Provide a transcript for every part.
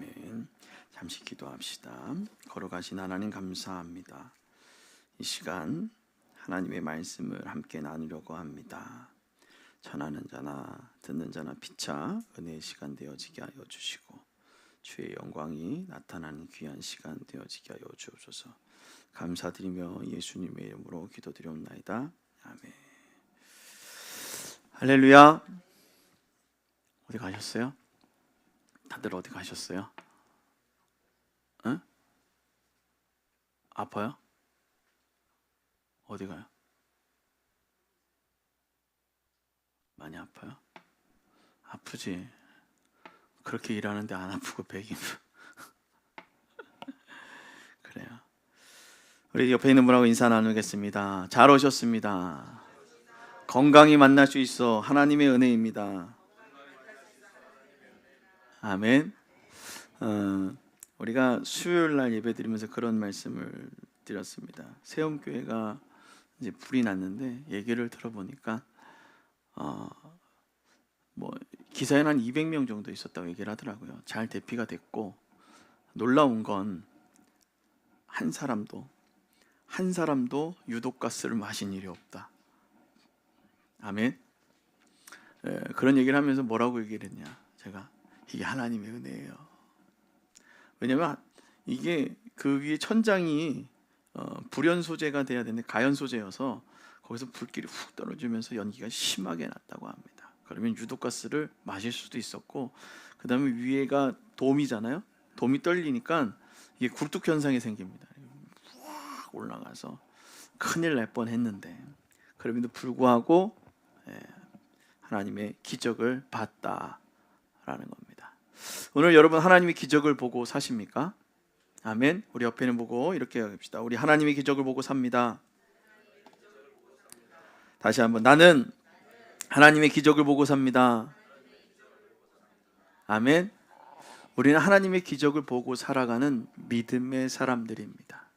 아멘. 잠시 기도합시다. 걸어가신 하나님 감사합니다. 이 시간 하나님의 말씀을 함께 나누려고 합니다. 전하는 자나 듣는 자나 피차 은혜의 시간 되어지게 하여 주시고 주의 영광이 나타나는 귀한 시간 되어지게 하여 주옵소서. 감사드리며 예수님의 이름으로 기도드리옵나이다. 아멘. 할렐루야. 어디 가셨어요? 다들 어디 가셨어요? 응? 아파요? 어디 가요? 많이 아파요? 아프지. 그렇게 일하는데 안 아프고 배기면 그래요. 우리 옆에 있는 분하고 인사 나누겠습니다. 잘 오셨습니다. 건강히 만날 수 있어 하나님의 은혜입니다. 아멘. 우리가 수요일 날 예배 드리면서 그런 말씀을 드렸습니다. 세움교회가 이제 불이 났는데 얘기를 들어보니까 기사에는 한 200명 정도 있었다고 얘기를 하더라고요. 잘 대피가 됐고, 놀라운 건 한 사람도 유독가스를 마신 일이 없다. 아멘. 그런 얘기를 하면서 뭐라고 얘기를 했냐, 제가 이게 하나님의 은혜예요. 왜냐면 이게 그 위에 천장이 불연 소재가 돼야 되는데 가연 소재여서 거기서 불길이 훅 떨어지면서 연기가 심하게 났다고 합니다. 그러면 유독가스를 마실 수도 있었고, 그 다음에 위에가 돔이잖아요. 돔이 떨리니까 이게 굴뚝 현상이 생깁니다. 확 올라가서 큰일 날 뻔했는데, 그럼에도 불구하고 하나님의 기적을 봤다라는 겁니다. 오늘 여러분 하나님의 기적을 보고 사십니까? 아멘. 우리 옆에는 보고 이렇게 합시다. 우리 하나님의 기적을 보고 삽니다. 다시 한번, 나는 하나님의 기적을 보고 삽니다. 아멘. 우리는 하나님의 기적을 보고 살아가는 믿음의 사람들입니다.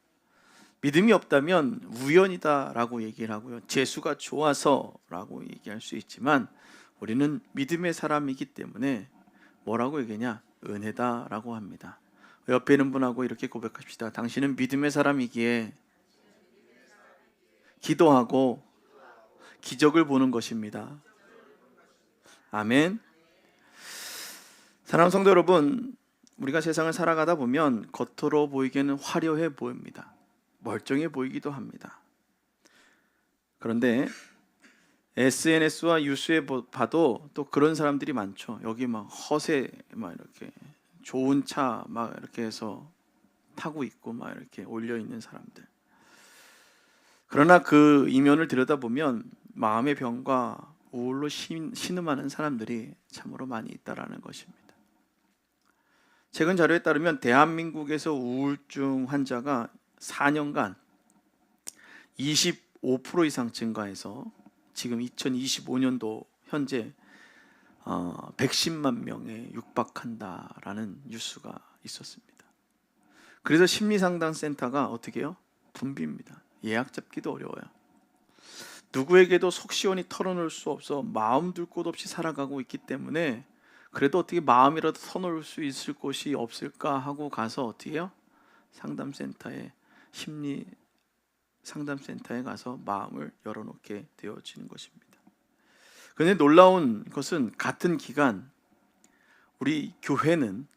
믿음이 없다면 우연이다라고 얘기를 하고요, 재수가 좋아서라고 얘기할 수 있지만, 우리는 믿음의 사람이기 때문에 뭐라고 얘기하냐? 은혜다라고 합니다. 옆에 있는 분하고 이렇게 고백합시다. 당신은 믿음의 사람이기에 기도하고 기적을 보는 것입니다. 아멘. 사랑하는 성도 여러분, 우리가 세상을 살아가다 보면 겉으로 보이기에는 화려해 보입니다. 멀쩡해 보이기도 합니다. 그런데 SNS와 뉴스에 봐도 또 그런 사람들이 많죠. 여기 막 허세, 막 이렇게 좋은 차 막 이렇게 해서 타고 있고 막 이렇게 올려 있는 사람들. 그러나 그 이면을 들여다보면 마음의 병과 우울로 신음하는 사람들이 참으로 많이 있다라는 것입니다. 최근 자료에 따르면 대한민국에서 우울증 환자가 4년간 25% 이상 증가해서 지금 2025년도 현재 110만 명에 육박한다라는 뉴스가 있었습니다. 그래서 심리상담센터가 어떻게 해요? 붐빕니다. 예약 잡기도 어려워요. 누구에게도 속 시원히 털어놓을 수 없어 마음 둘 곳 없이 살아가고 있기 때문에, 그래도 어떻게 마음이라도 터놓을 수 있을 곳이 없을까 하고 가서 어떻게 해요? 심리 상담센터에 가서 마음을 열어놓게 되어지는 것입니다. 그런데 놀라운 것은 같은 기간 우리 교회는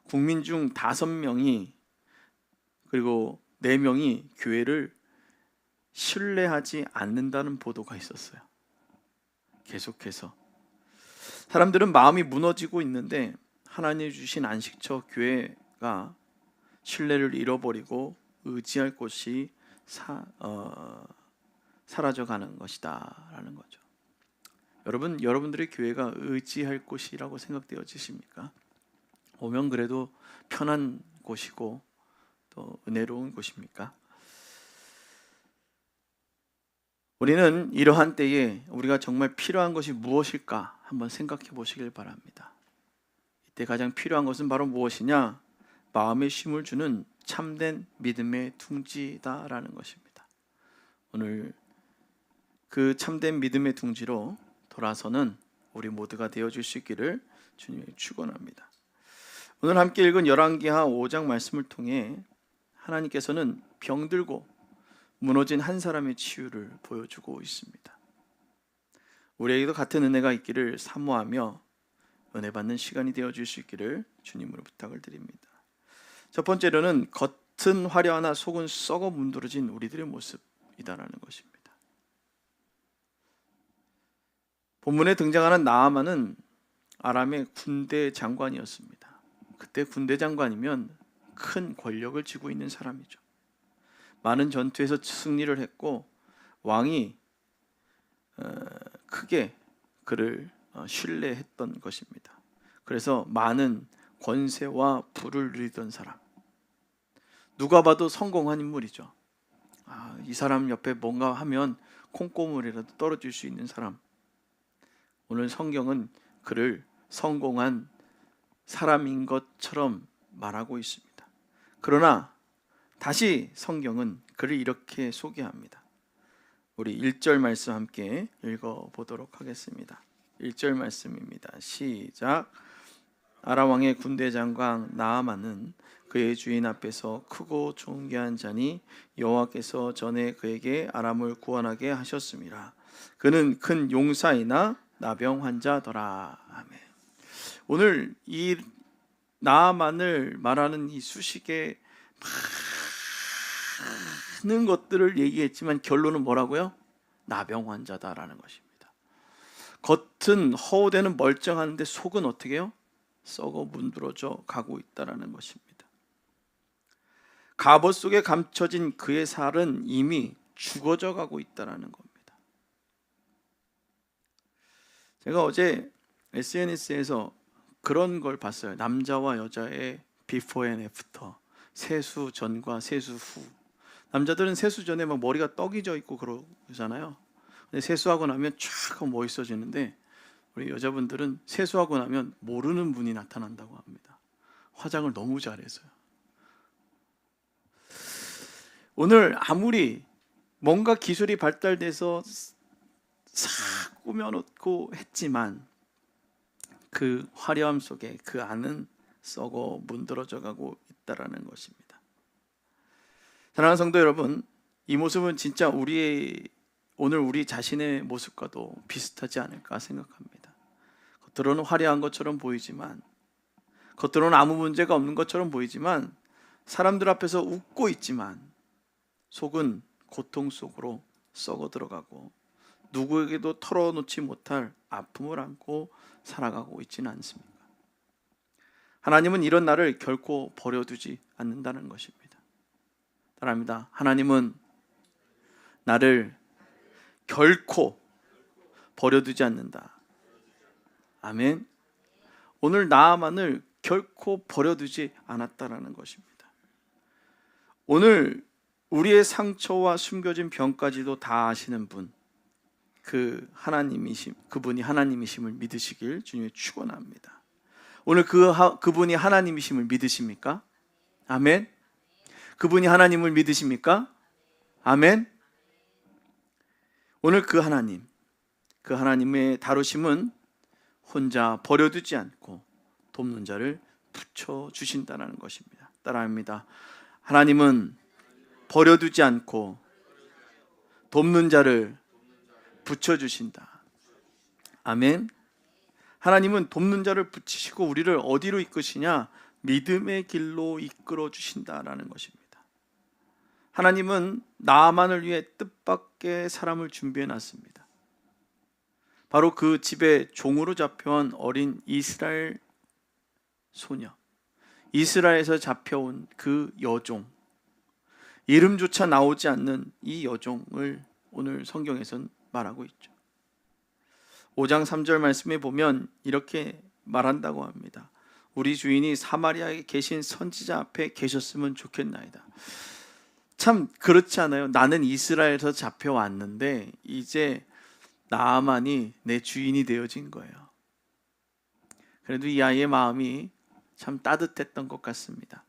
국민 중 5명이 그리고 4명이 교회를 신뢰하지 않는다는 보도가 있었어요. 계속해서 사람들은 마음이 무너지고 있는데 하나님이 주신 안식처 교회가 신뢰를 잃어버리고 의지할 곳이 사라져가는 것이다 라는 거죠. 여러분들의 교회가 의지할 곳이라고 생각되어지십니까? 오면 그래도 편한 곳이고 또 은혜로운 곳입니까? 우리는 이러한 때에 우리가 정말 필요한 것이 무엇일까 한번 생각해 보시길 바랍니다. 이때 가장 필요한 것은 바로 무엇이냐? 마음에 쉼을 주는 참된 믿음의 둥지다라는 것입니다. 오늘 그 참된 믿음의 둥지로 돌아서는 우리 모두가 되어줄 수 있기를 주님이 축원합니다. 오늘 함께 읽은 열왕기하 5장 말씀을 통해 하나님께서는 병들고 무너진 한 사람의 치유를 보여주고 있습니다. 우리에게도 같은 은혜가 있기를 사모하며 은혜 받는 시간이 되어줄 수 있기를 주님으로 부탁을 드립니다. 첫 번째로는 겉은 화려하나 속은 썩어 문드러진 우리들의 모습이다라는 것입니다. 본문에 등장하는 나아만은 아람의 군대 장관이었습니다. 그때 군대 장관이면 큰 권력을 쥐고 있는 사람이죠. 많은 전투에서 승리를 했고 왕이 크게 그를 신뢰했던 것입니다. 그래서 많은 권세와 부를 누리던 사람, 누가 봐도 성공한 인물이죠. 이 사람 옆에 뭔가 하면 콩고물이라도 떨어질 수 있는 사람. 오늘 성경은 그를 성공한 사람인 것처럼 말하고 있습니다. 그러나 다시 성경은 그를 이렇게 소개합니다. 우리 1절 말씀 함께 읽어보도록 하겠습니다. 1절 말씀입니다. 시작. 아람 왕의 군대 장관 나아만은 그의 주인 앞에서 크고 존귀한 자니 여호와께서 전에 그에게 아람을 구원하게 하셨습니다. 그는 큰 용사이나 나병 환자더라. 아멘. 오늘 이 나아만을 말하는 이 수식에 많은 것들을 얘기했지만 결론은 뭐라고요? 나병 환자다라는 것입니다. 겉은 허우대는 멀쩡한데 속은 어떻게 해요? 썩어 문드러져 가고 있다라는 것입니다. 갑옷 속에 감춰진 그의 살은 이미 죽어져 가고 있다라는 겁니다. 제가 어제 SNS에서 그런 걸 봤어요. 남자와 여자의 비포 앤 애프터, 세수 전과 세수 후. 남자들은 세수 전에 막 머리가 떡이 져 있고 그러잖아요. 근데 세수하고 나면 쫙 멋있어지는데 우리 여자분들은 세수하고 나면 모르는 분이 나타난다고 합니다. 화장을 너무 잘해서요. 오늘 아무리 뭔가 기술이 발달돼서 싹 꾸며놓고 했지만 그 화려함 속에 그 안은 썩어 문드러져 가고 있다라는 것입니다. 사랑하는 성도 여러분, 이 모습은 진짜 오늘 우리 자신의 모습과도 비슷하지 않을까 생각합니다. 겉으로는 화려한 것처럼 보이지만, 겉으로는 아무 문제가 없는 것처럼 보이지만, 사람들 앞에서 웃고 있지만 속은 고통 속으로 썩어 들어가고 누구에게도 털어놓지 못할 아픔을 안고 살아가고 있지는 않습니까? 하나님은 이런 나를 결코 버려두지 않는다는 것입니다. 따라합니다. 하나님은 나를 결코 버려두지 않는다. 아멘. 오늘 나아만을 결코 버려두지 않았다라는 것입니다. 오늘 우리의 상처와 숨겨진 병까지도 다 아시는 분, 그분이 하나님이심을 믿으시길 주님의 축원합니다. 오늘 그분이 하나님이심을 믿으십니까? 아멘. 그분이 하나님을 믿으십니까? 아멘. 오늘 그 하나님의 다루심은 혼자 버려두지 않고 돕는 자를 붙여주신다는 것입니다. 따라합니다. 하나님은 버려두지 않고 돕는 자를 붙여주신다. 아멘. 하나님은 돕는 자를 붙이시고 우리를 어디로 이끄시냐? 믿음의 길로 이끌어 주신다라는 것입니다. 하나님은 나만을 위해 뜻밖의 사람을 준비해 놨습니다. 바로 그 집에 종으로 잡혀온 어린 이스라엘 소녀, 이스라엘에서 잡혀온 그 여종, 이름조차 나오지 않는 이 여종을 오늘 성경에선 말하고 있죠. 5장 3절 말씀에 보면 이렇게 말한다고 합니다. 우리 주인이 사마리아에 계신 선지자 앞에 계셨으면 좋겠나이다. 참 그렇지 않아요? 나는 이스라엘에서 잡혀왔는데 이제 나아만이 내 주인이 되어진 거예요. 그래도 이 아이의 마음이 참 따뜻했던 것 같습니다.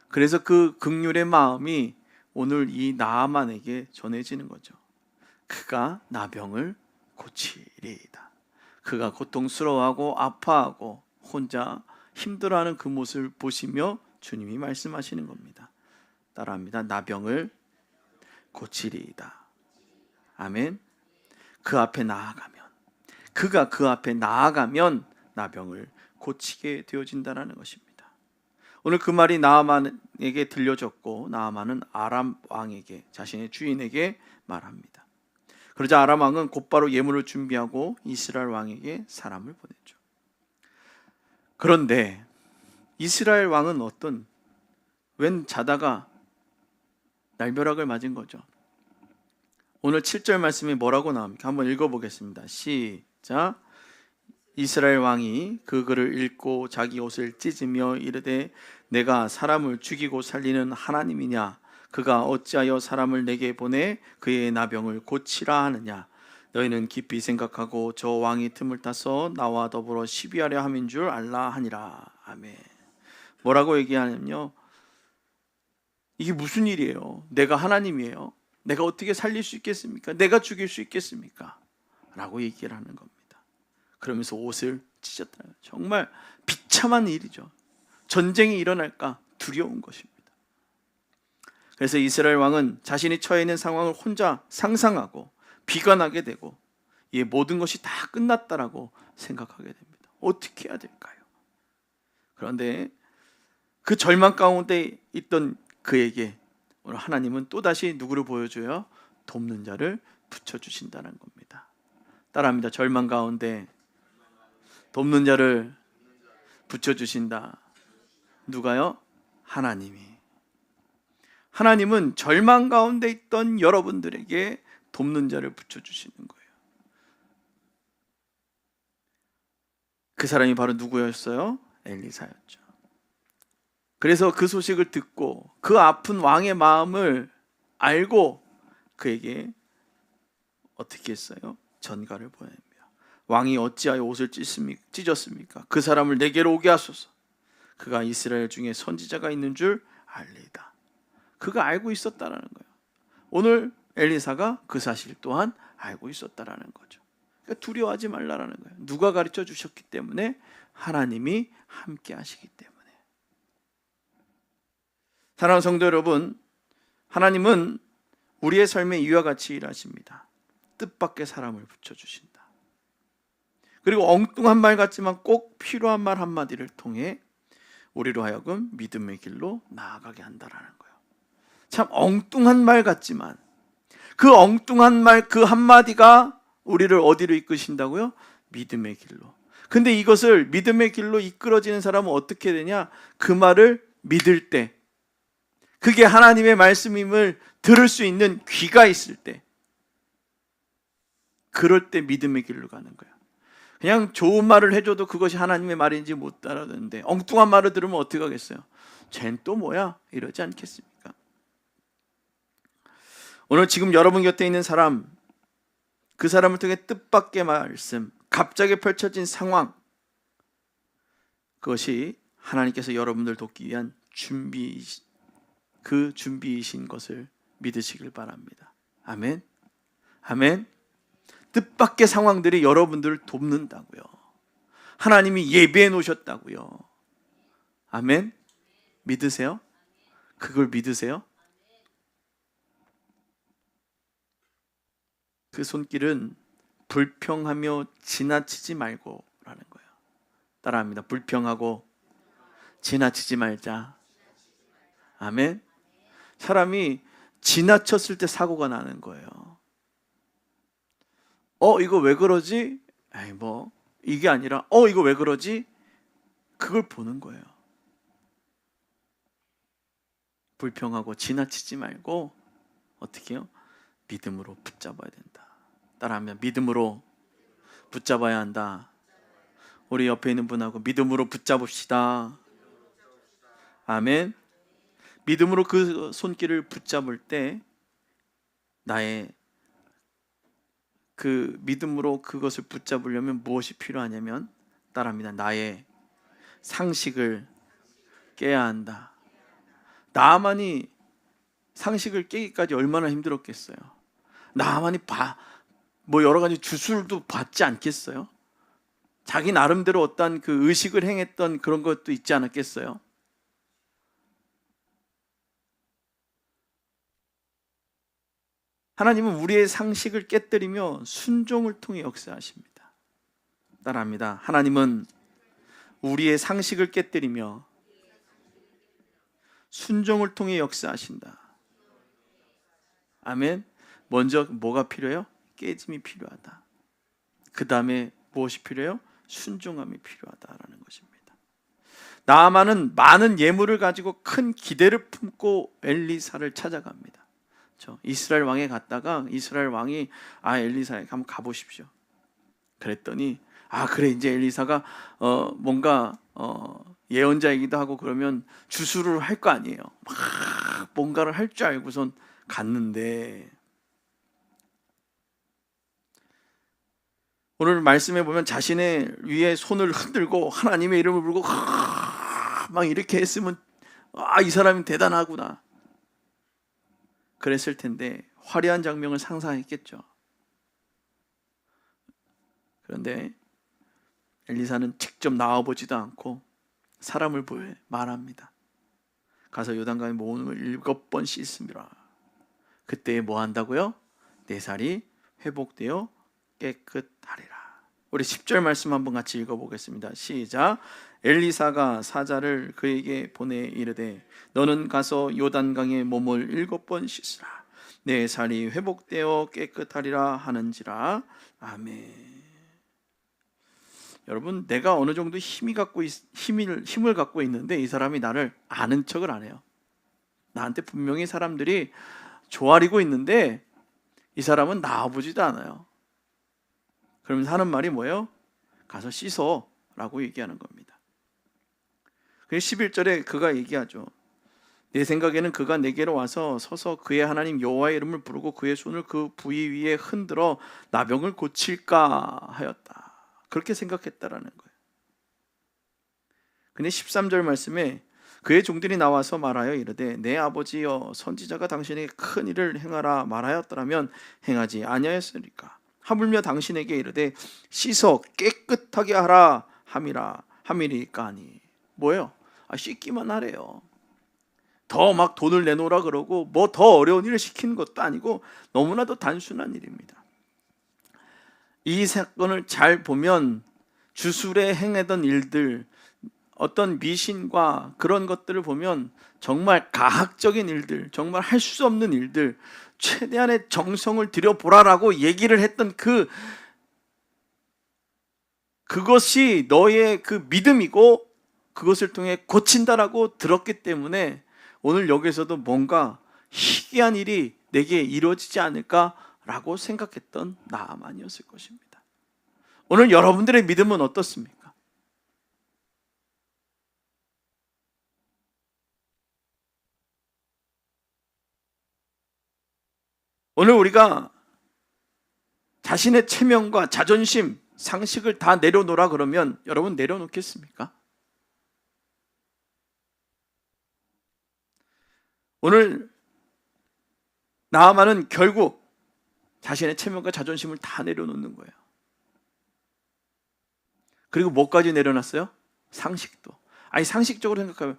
그래서 그 긍휼의 마음이 오늘 이 나아만에게 전해지는 거죠. 그가 나병을 고치리이다. 그가 고통스러워하고 아파하고 혼자 힘들어하는 그 모습을 보시며 주님이 말씀하시는 겁니다. 따라합니다. 나병을 고치리이다. 아멘. 그 앞에 나아가면, 그가 그 앞에 나아가면 나병을 고치게 되어진다는 것입니다. 오늘 그 말이 나아만에게 들려졌고, 나아만은 아람 왕에게, 자신의 주인에게 말합니다. 그러자 아람 왕은 곧바로 예물을 준비하고 이스라엘 왕에게 사람을 보냈죠. 그런데 이스라엘 왕은 웬 자다가 날벼락을 맞은 거죠. 오늘 7절 말씀이 뭐라고 나옵니까? 한번 읽어보겠습니다. 시작. 이스라엘 왕이 그 글을 읽고 자기 옷을 찢으며 이르되 내가 사람을 죽이고 살리는 하나님이냐? 그가 어찌하여 사람을 내게 보내 그의 나병을 고치라 하느냐? 너희는 깊이 생각하고 저 왕이 틈을 타서 나와 더불어 시비하려 함인 줄 알라 하니라. 아멘. 뭐라고 얘기하냐면요, 이게 무슨 일이에요? 내가 하나님이에요. 내가 어떻게 살릴 수 있겠습니까? 내가 죽일 수 있겠습니까? 라고 얘기를 하는 겁니다. 그러면서 옷을 찢었다. 정말 비참한 일이죠. 전쟁이 일어날까 두려운 것입니다. 그래서 이스라엘 왕은 자신이 처해 있는 상황을 혼자 상상하고 비관하게 되고, 이 모든 것이 다 끝났다라고 생각하게 됩니다. 어떻게 해야 될까요? 그런데 그 절망 가운데 있던 그에게 오늘 하나님은 또다시 누구를 보여줘요? 돕는 자를 붙여주신다는 겁니다. 따라합니다. 절망 가운데 돕는 자를 붙여주신다. 누가요? 하나님이. 하나님은 절망 가운데 있던 여러분들에게 돕는 자를 붙여주시는 거예요. 그 사람이 바로 누구였어요? 엘리사였죠. 그래서 그 소식을 듣고 그 아픈 왕의 마음을 알고 그에게 어떻게 했어요? 전가를 보냅니다. 왕이 어찌하여 옷을 찢었습니까? 그 사람을 내게로 오게 하소서. 그가 이스라엘 중에 선지자가 있는 줄 알리이다. 그가 알고 있었다라는 거예요. 오늘 엘리사가 그 사실 또한 알고 있었다라는 거죠. 그러니까 두려워하지 말라라는 거예요. 누가 가르쳐 주셨기 때문에? 하나님이 함께 하시기 때문에. 사랑하는 성도 여러분, 하나님은 우리의 삶에 이와 같이 일하십니다. 뜻밖의 사람을 붙여주신다. 그리고 엉뚱한 말 같지만 꼭 필요한 말 한마디를 통해 우리로 하여금 믿음의 길로 나아가게 한다라는 거예요. 참 엉뚱한 말 같지만 그 엉뚱한 말 그 한마디가 우리를 어디로 이끄신다고요? 믿음의 길로. 근데 이것을 믿음의 길로 이끌어지는 사람은 어떻게 되냐? 그 말을 믿을 때, 그게 하나님의 말씀임을 들을 수 있는 귀가 있을 때, 그럴 때 믿음의 길로 가는 거야. 그냥 좋은 말을 해줘도 그것이 하나님의 말인지 못 알아듣는데 엉뚱한 말을 들으면 어떻게 하겠어요? 쟨 또 뭐야? 이러지 않겠습니까? 오늘 지금 여러분 곁에 있는 사람, 그 사람을 통해 뜻밖의 말씀, 갑자기 펼쳐진 상황, 그것이 하나님께서 여러분들 돕기 위한 준비이신 것을 믿으시길 바랍니다. 아멘. 아멘. 뜻밖의 상황들이 여러분들을 돕는다고요. 하나님이 예비해 놓으셨다고요. 아멘. 믿으세요? 그걸 믿으세요? 그 손길은 불평하며 지나치지 말고 라는 거예요. 따라합니다. 불평하고 지나치지 말자. 아멘. 사람이 지나쳤을 때 사고가 나는 거예요. 이거 왜 그러지? 이게 아니라 이거 왜 그러지? 그걸 보는 거예요. 불평하고 지나치지 말고 어떻게 해요? 믿음으로 붙잡아야 된다. 따라하면 믿음으로 붙잡아야 한다. 우리 옆에 있는 분하고 믿음으로 붙잡읍시다. 아멘. 믿음으로 그 손길을 붙잡을 때 나의 그 믿음으로 그것을 붙잡으려면 무엇이 필요하냐면, 따라합니다. 나의 상식을 깨야 한다. 나만이 상식을 깨기까지 얼마나 힘들었겠어요. 나만이 여러 가지 주술도 받지 않겠어요? 자기 나름대로 어떤 그 의식을 행했던 그런 것도 있지 않았겠어요? 하나님은 우리의 상식을 깨뜨리며 순종을 통해 역사하십니다. 따라합니다. 하나님은 우리의 상식을 깨뜨리며 순종을 통해 역사하신다. 아멘. 먼저 뭐가 필요해요? 깨짐이 필요하다. 그 다음에 무엇이 필요해요? 순종함이 필요하다라는 것입니다. 나아만은 많은 예물을 가지고 큰 기대를 품고 엘리사를 찾아갑니다. 이스라엘 왕에 갔다가 이스라엘 왕이 엘리사에게 한번 가보십시오. 그랬더니 그래, 이제 엘리사가 뭔가 예언자이기도 하고 그러면 주술을 할 거 아니에요. 막 뭔가를 할 줄 알고선 갔는데, 오늘 말씀에 보면 자신의 위에 손을 흔들고 하나님의 이름을 부르고 막 이렇게 했으면 이 사람이 대단하구나 그랬을 텐데 화려한 장면을 상상했겠죠. 그런데 엘리사는 직접 나와보지도 않고 사람을 보여 말합니다. 가서 요단강에 몸을 7번 씻음이라. 그때 뭐 한다고요? 내 살이 회복되어 깨끗하리라. 우리 10절 말씀 한번 같이 읽어보겠습니다. 시작. 엘리사가 사자를 그에게 보내 이르되 너는 가서 요단강에 몸을 7번 씻으라. 내 살이 회복되어 깨끗하리라 하는지라. 아멘. 여러분, 내가 어느 정도 힘을 갖고 있는데 이 사람이 나를 아는 척을 안 해요. 나한테 분명히 사람들이 조아리고 있는데 이 사람은 나와보지도 않아요. 그러면서 하는 말이 뭐예요? 가서 씻어 라고 얘기하는 겁니다. 그래서 11절에 그가 얘기하죠. 내 생각에는 그가 내게로 와서 서서 그의 하나님 여호와의 이름을 부르고 그의 손을 그 부위 위에 흔들어 나병을 고칠까 하였다. 그렇게 생각했다라는 거예요. 근데 13절 말씀에 그의 종들이 나와서 말하여 이르되 내 아버지여 선지자가 당신에게 큰 일을 행하라 말하였더라면 행하지 아니하였으리까. 하물며 당신에게 이르되 씻어 깨끗하게 하라 함이리까니. 뭐예요? 씻기만 하래요. 더 막 돈을 내놓으라 그러고 뭐 더 어려운 일을 시키는 것도 아니고 너무나도 단순한 일입니다. 이 사건을 잘 보면 주술에 행하던 일들, 어떤 미신과 그런 것들을 보면 정말 가학적인 일들, 정말 할 수 없는 일들, 최대한의 정성을 들여보라라고 얘기를 했던 그것이 너의 그 믿음이고 그것을 통해 고친다라고 들었기 때문에 오늘 여기서도 뭔가 희귀한 일이 내게 이루어지지 않을까라고 생각했던 나아만이었을 것입니다. 오늘 여러분들의 믿음은 어떻습니까? 오늘 우리가 자신의 체면과 자존심, 상식을 다 내려놓으라 그러면 여러분 내려놓겠습니까? 오늘 나아만은 결국 자신의 체면과 자존심을 다 내려놓는 거예요. 그리고 뭐까지 내려놨어요? 상식도. 상식적으로 생각하면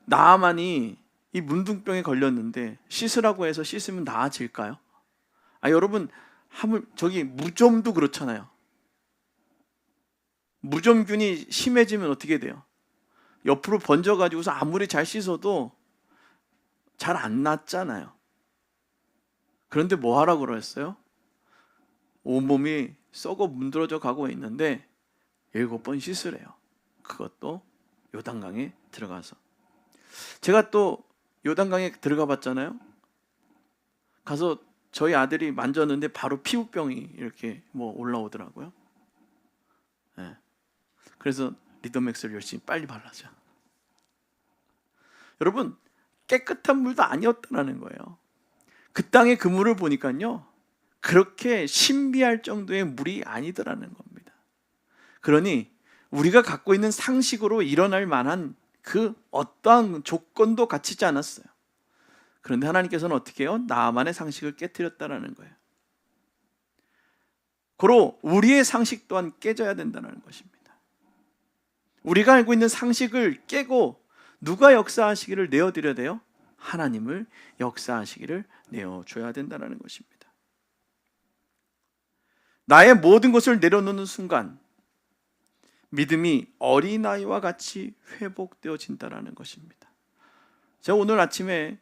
나아만이 이 문둥병에 걸렸는데 씻으라고 해서 씻으면 나아질까요? 여러분, 저기 무좀도 그렇잖아요. 무좀균이 심해지면 어떻게 돼요? 옆으로 번져가지고서 아무리 잘 씻어도 잘 안 낫잖아요. 그런데 뭐 하라고 그랬어요? 온몸이 썩어 문드러져 가고 있는데 7번 씻으래요. 그것도 요단강에 들어가서. 제가 또 요단강에 들어가 봤잖아요. 가서 저희 아들이 만졌는데 바로 피부병이 이렇게 올라오더라고요. 네. 그래서 리더맥스를 열심히 빨리 발라줘. 여러분, 깨끗한 물도 아니었다는 거예요. 그 땅의 그 물을 보니까요, 그렇게 신비할 정도의 물이 아니더라는 겁니다. 그러니 우리가 갖고 있는 상식으로 일어날 만한 그 어떠한 조건도 갖추지 않았어요. 그런데 하나님께서는 어떻게 해요? 나만의 상식을 깨뜨렸다는 거예요. 고로 우리의 상식 또한 깨져야 된다는 것입니다. 우리가 알고 있는 상식을 깨고 누가 역사하시기를 내어드려야 돼요? 하나님을 역사하시기를 내어줘야 된다는 것입니다. 나의 모든 것을 내려놓는 순간 믿음이 어린아이와 같이 회복되어진다는 것입니다. 제가 오늘 아침에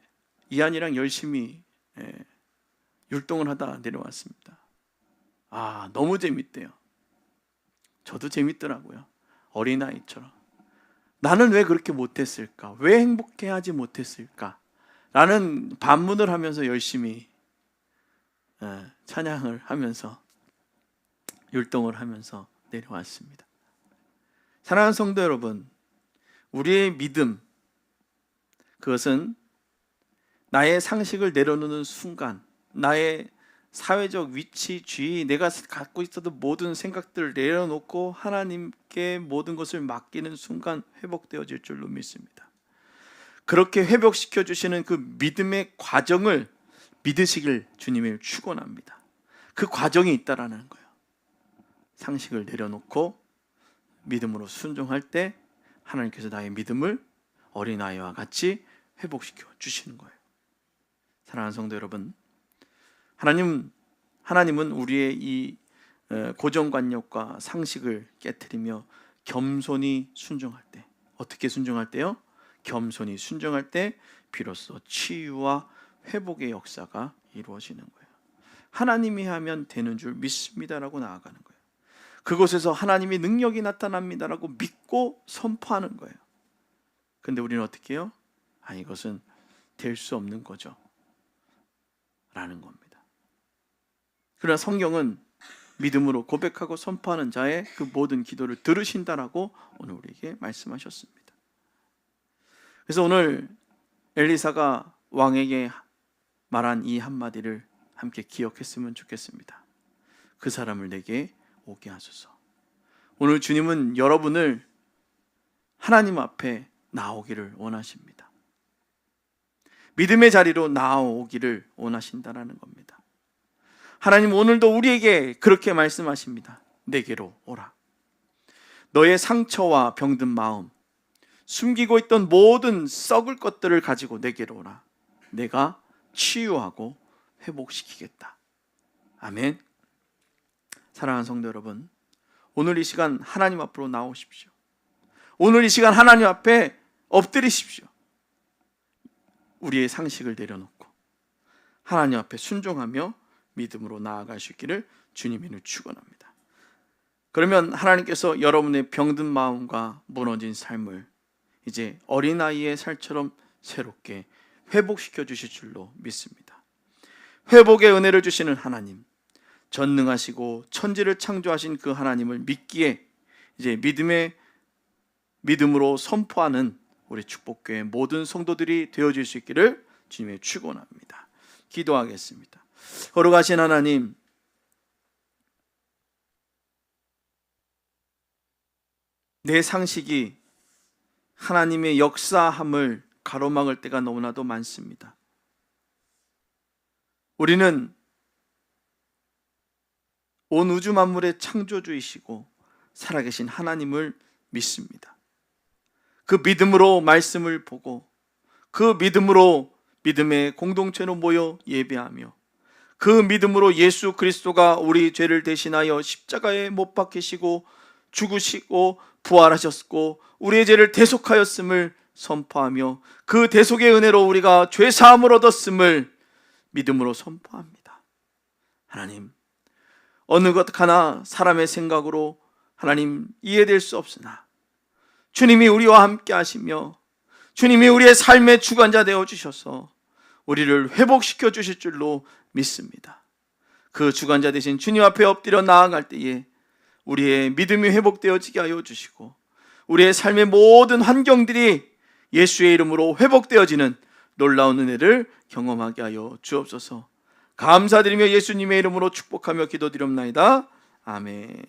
이한이랑 열심히 율동을 하다 내려왔습니다. 너무 재밌대요. 저도 재밌더라고요. 어린아이처럼. 나는 왜 그렇게 못했을까? 왜 행복해하지 못했을까? 라는 반문을 하면서 열심히 찬양을 하면서 율동을 하면서 내려왔습니다. 사랑하는 성도 여러분, 우리의 믿음, 그것은 나의 상식을 내려놓는 순간, 나의 사회적 위치, 지위, 내가 갖고 있었던 모든 생각들을 내려놓고 하나님께 모든 것을 맡기는 순간 회복되어질 줄로 믿습니다. 그렇게 회복시켜 주시는 그 믿음의 과정을 믿으시길 주님을 축원합니다. 그 과정이 있다라는 거예요. 상식을 내려놓고 믿음으로 순종할 때 하나님께서 나의 믿음을 어린아이와 같이 회복시켜 주시는 거예요. 사랑하는 성도 여러분, 하나님은 우리의 이 고정관념과 상식을 깨트리며 겸손히 순종할 때, 어떻게 순종할 때요? 겸손히 순종할 때 비로소 치유와 회복의 역사가 이루어지는 거예요. 하나님이 하면 되는 줄 믿습니다라고 나아가는 거예요. 그곳에서 하나님의 능력이 나타납니다라고 믿고 선포하는 거예요. 근데 우리는 어떻게 해요? 이것은 될 수 없는 거죠 라는 겁니다. 그러나 성경은 믿음으로 고백하고 선포하는 자의 그 모든 기도를 들으신다라고 오늘 우리에게 말씀하셨습니다. 그래서 오늘 엘리사가 왕에게 말한 이 한마디를 함께 기억했으면 좋겠습니다. 그 사람을 내게 오게 하소서. 오늘 주님은 여러분을 하나님 앞에 나오기를 원하십니다. 믿음의 자리로 나오기를 원하신다는 겁니다. 하나님 오늘도 우리에게 그렇게 말씀하십니다. 내게로 오라. 너의 상처와 병든 마음, 숨기고 있던 모든 썩을 것들을 가지고 내게로 오라. 내가 치유하고 회복시키겠다. 아멘. 사랑하는 성도 여러분, 오늘 이 시간 하나님 앞으로 나오십시오. 오늘 이 시간 하나님 앞에 엎드리십시오. 우리의 상식을 내려놓고 하나님 앞에 순종하며 믿음으로 나아갈 수 있기를 주님이 축원합니다. 그러면 하나님께서 여러분의 병든 마음과 무너진 삶을 이제 어린아이의 살처럼 새롭게 회복시켜 주실 줄로 믿습니다. 회복의 은혜를 주시는 하나님, 전능하시고 천지를 창조하신 그 하나님을 믿기에 이제 믿음으로 선포하는 우리 축복교회 모든 성도들이 되어질 수 있기를 주님의 축원합니다. 기도하겠습니다. 거룩하신 하나님, 내 상식이 하나님의 역사함을 가로막을 때가 너무나도 많습니다. 우리는 온 우주 만물의 창조주이시고 살아계신 하나님을 믿습니다. 그 믿음으로 말씀을 보고 그 믿음으로 믿음의 공동체로 모여 예배하며 그 믿음으로 예수 그리스도가 우리 죄를 대신하여 십자가에 못 박히시고 죽으시고 부활하셨고 우리의 죄를 대속하였음을 선포하며 그 대속의 은혜로 우리가 죄 사함을 얻었음을 믿음으로 선포합니다. 하나님, 어느 것 하나 사람의 생각으로 하나님 이해될 수 없으나 주님이 우리와 함께 하시며 주님이 우리의 삶의 주관자 되어 주셔서 우리를 회복시켜 주실 줄로 믿습니다. 그 주관자 되신 주님 앞에 엎드려 나아갈 때에 우리의 믿음이 회복되어지게 하여 주시고 우리의 삶의 모든 환경들이 예수의 이름으로 회복되어지는 놀라운 은혜를 경험하게 하여 주옵소서. 감사드리며 예수님의 이름으로 축복하며 기도드립나이다. 아멘.